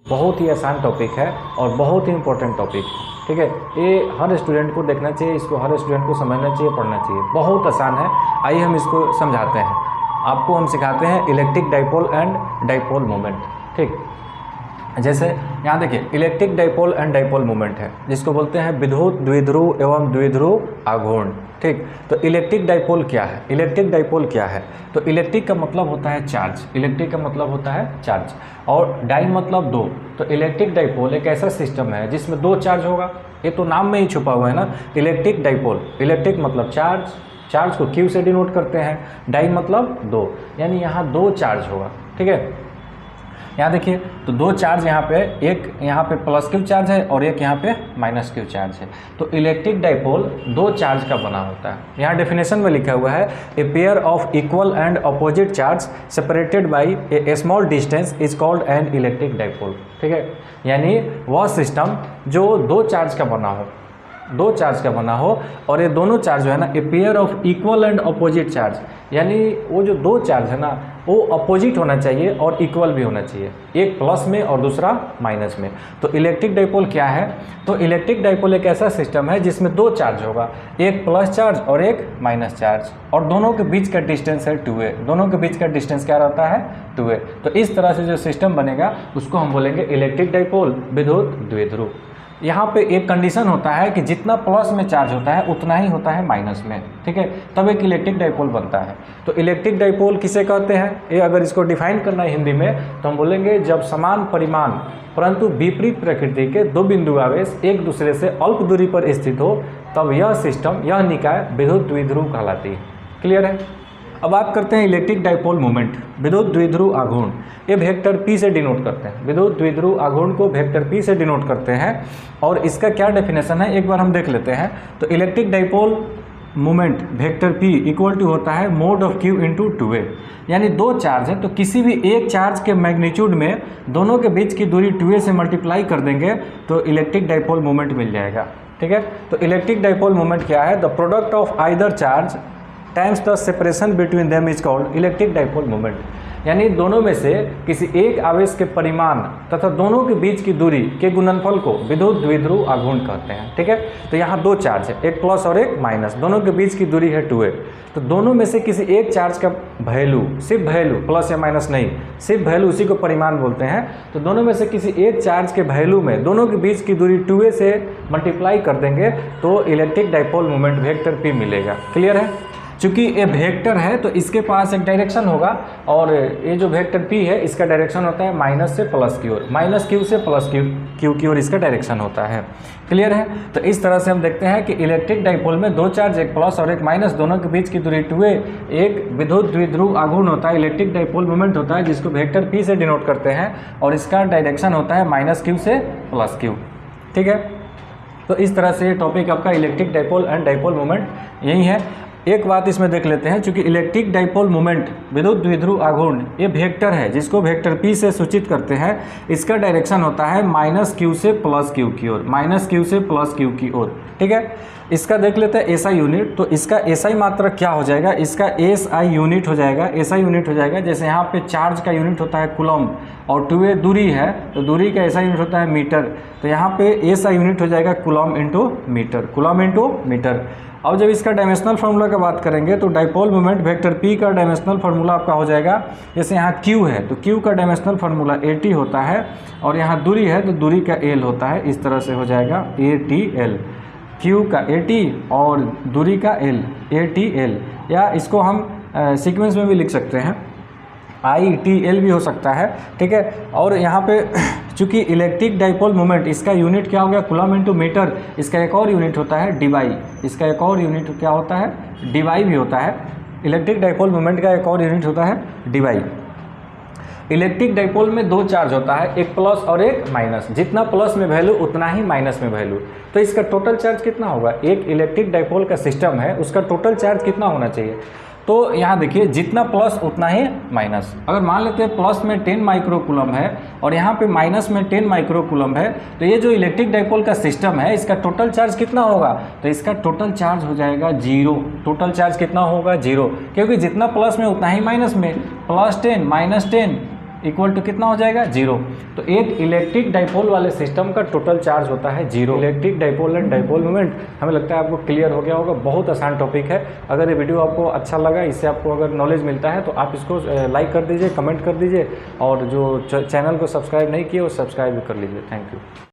बहुत ही आसान टॉपिक है और बहुत ही इंपॉर्टेंट टॉपिक, ठीक है। ये हर स्टूडेंट को देखना चाहिए, इसको हर स्टूडेंट को समझना चाहिए, पढ़ना चाहिए। बहुत आसान है, आइए हम इसको समझाते हैं। आपको हम सिखाते हैं electric dipole and dipole moment, ठीक। जैसे यहाँ देखिए electric dipole and dipole moment है, जिसको बोलते हैं विद्युत द्विध्रुव एवं द्विध्रुव आघूर्ण, ठीक। तो इलेक्ट्रिक डाइपोल क्या है, इलेक्ट्रिक डाइपोल क्या है? तो इलेक्ट्रिक का मतलब होता है चार्ज, इलेक्ट्रिक का मतलब होता है चार्ज, और डाई मतलब दो। तो इलेक्ट्रिक डाइपोल एक ऐसा सिस्टम है जिसमें दो चार्ज होगा, ये तो नाम में ही छुपा हुआ है ना, इलेक्ट्रिक डाइपोल। इलेक्ट्रिक मतलब चार्ज, चार्ज को क्यू से डिनोट करते हैं, डाई मतलब दो, यानी यहाँ दो चार्ज होगा, ठीक है। यहाँ देखिए तो दो चार्ज यहाँ पे, एक यहाँ पे प्लस क्यू चार्ज है और एक यहाँ पे माइनस क्यू चार्ज है। तो इलेक्ट्रिक डाइपोल दो चार्ज का बना होता है। यहाँ डेफिनेशन में लिखा हुआ है a pair of equal and opposite charge separated by A small distance is called an electric dipole, ठीक है। यानी वह सिस्टम जो दो चार्ज का बना हो, दो चार्ज का बना हो, और ये दोनों चार्ज जो है ना a pair of equal and opposite charge, यानी वो जो दो चार्ज है ना वो अपोजिट होना चाहिए और इक्वल भी होना चाहिए, एक प्लस में और दूसरा माइनस में। तो इलेक्ट्रिक डाइपोल क्या है? तो इलेक्ट्रिक डाइपोल एक ऐसा सिस्टम है जिसमें दो चार्ज होगा, एक प्लस चार्ज और एक माइनस चार्ज, और दोनों के बीच का डिस्टेंस है 2a, दोनों के बीच का डिस्टेंस क्या रहता है 2a। तो इस तरह से जो सिस्टम बनेगा उसको हम बोलेंगे इलेक्ट्रिक डाइपोल विद्युत द्विध्रुव। यहाँ पे एक कंडीशन होता है कि जितना प्लस में चार्ज होता है उतना ही होता है माइनस में, ठीक है, तब एक इलेक्ट्रिक डाइपोल बनता है। तो इलेक्ट्रिक डाइपोल किसे कहते हैं? ये अगर इसको डिफाइन करना है हिंदी में तो हम बोलेंगे जब समान परिमाण परंतु विपरीत प्रकृति के दो बिंदु आवेश एक दूसरे से अल्प दूरी पर स्थित हो, तब यह सिस्टम, यह निकाय विद्युत द्विध्रुव कहलाती है। क्लियर है? अब बात करते हैं इलेक्ट्रिक डाइपोल मोमेंट, विद्युत द्विध्रुव आघूर्ण। ये वेक्टर P से डिनोट करते हैं, विद्युत द्विध्रुव आघूर्ण को वेक्टर P से डिनोट करते हैं। और इसका क्या डेफिनेशन है एक बार हम देख लेते हैं। तो electric dipole moment vector P equal to होता है mode of Q into 2a, यानी दो चार्ज है तो किसी भी एक चार्ज के मैग्नीट्यूड में दोनों के बीच की दूरी 2a से मल्टीप्लाई कर देंगे तो इलेक्ट्रिक डाइपोल मोमेंट मिल जाएगा, ठीक है। तो इलेक्ट्रिक डाइपोल मोमेंट क्या है? The product of either charge times the separation between them is called electric dipole moment, यानी दोनों में से किसी एक आवेश के परिमाण तथा दोनों के बीच की दूरी के गुणनफल को विद्युत द्विध्रुव आघूर्ण कहते हैं, ठीक है। तो यहाँ दो चार्ज है, एक प्लस और एक माइनस, दोनों के बीच की दूरी है 2a। तो दोनों में से किसी एक चार्ज का वैल्यू, सिर्फ वैल्यू, प्लस या माइनस नहीं, सिर्फ वैल्यू, उसी को परिमाण बोलते हैं। तो दोनों में से किसी एक चार्ज के वैल्यू में दोनों के बीच की दूरी 2a से मल्टीप्लाई कर देंगे तो electric dipole moment vector P मिलेगा। क्लियर है? चूँकि ये वेक्टर है तो इसके पास एक डायरेक्शन होगा, और ये जो वेक्टर P है इसका डायरेक्शन होता है माइनस से प्लस की ओर, माइनस Q से प्लस Q की ओर इसका डायरेक्शन होता है। क्लियर है? तो इस तरह से हम देखते हैं कि इलेक्ट्रिक डाइपोल में दो चार्ज, एक प्लस और एक माइनस, दोनों के बीच की दूरी 2a, एक विद्युत द्विध्रुव आघूर्ण होता है, इलेक्ट्रिक डाइपोल मोमेंट होता है जिसको वेक्टर P से डिनोट करते हैं, और इसका डायरेक्शन होता है माइनस Q से प्लस Q, ठीक है। तो इस तरह से ये टॉपिक आपका electric dipole and dipole moment यही है। एक बात इसमें देख लेते हैं, चूंकि इलेक्ट्रिक डाइपोल मोमेंट विद्युत द्विध्रुव आघूर्ण ये वेक्टर है जिसको वेक्टर P से सूचित करते हैं, इसका डायरेक्शन होता है माइनस Q से प्लस Q की ओर, माइनस Q से प्लस Q की ओर, ठीक है। इसका देख लेते हैं SI यूनिट। तो इसका SI मात्रक क्या हो जाएगा? इसका SI यूनिट हो जाएगा, SI यूनिट हो जाएगा। जैसे यहाँ पे चार्ज का यूनिट होता है कूलम और 2a दूरी है तो दूरी का SI यूनिट होता है मीटर, तो यहाँ पे SI यूनिट हो जाएगा coulomb into metre, coulomb into metre. अब जब इसका डायमेंशनल फार्मूला का बात करेंगे तो डाइपोल मोमेंट वेक्टर P का डायमेंशनल फार्मूला आपका हो जाएगा, जैसे यहाँ Q है तो Q का डायमेंशनल फार्मूला AT होता है, और यहाँ दूरी है तो दूरी का L होता है, इस तरह से हो जाएगा ATL, Q का AT और दूरी का L, ATL, या इसको हम सीक्वेंस में भी लिख सकते हैं, ITL भी हो सकता है, ठीक है। और यहाँ पे चूँकि इलेक्ट्रिक डाइपोल मोमेंट इसका यूनिट क्या हो गया कूलम इंटू मीटर, इसका एक और यूनिट होता है DY, इसका एक और यूनिट क्या होता है DY भी होता है। इलेक्ट्रिक डाइपोल मोमेंट का एक और यूनिट होता है DY। इलेक्ट्रिक डाइपोल में दो चार्ज होता है, एक प्लस और एक माइनस, जितना प्लस में वैल्यू उतना ही माइनस में वैल्यू। तो इसका टोटल चार्ज कितना होगा? एक इलेक्ट्रिक डाइपोल का सिस्टम है उसका टोटल चार्ज कितना होना चाहिए? तो यहाँ देखिए जितना प्लस उतना ही माइनस। अगर मान लेते हैं प्लस में 10 माइक्रोकूलम है और यहाँ पे माइनस में 10 माइक्रोकूलम है, तो ये जो इलेक्ट्रिक डाइपोल का सिस्टम है इसका टोटल चार्ज कितना होगा? तो इसका टोटल चार्ज हो जाएगा 0। टोटल चार्ज कितना होगा? 0, क्योंकि जितना प्लस में उतना ही माइनस में। +10 -10 इक्वल टू कितना हो जाएगा 0। तो एक इलेक्ट्रिक डाइपोल वाले सिस्टम का टोटल चार्ज होता है 0। Electric dipole and dipole moment हमें लगता है आपको क्लियर हो गया होगा। बहुत आसान टॉपिक है। अगर ये वीडियो आपको अच्छा लगा, इससे आपको अगर नॉलेज मिलता है तो आप इसको लाइक कर दीजिए, कमेंट कर दीजिए, और जो चैनल को सब्सक्राइब नहीं किए वो सब्सक्राइब भी कर लीजिए। Thank you.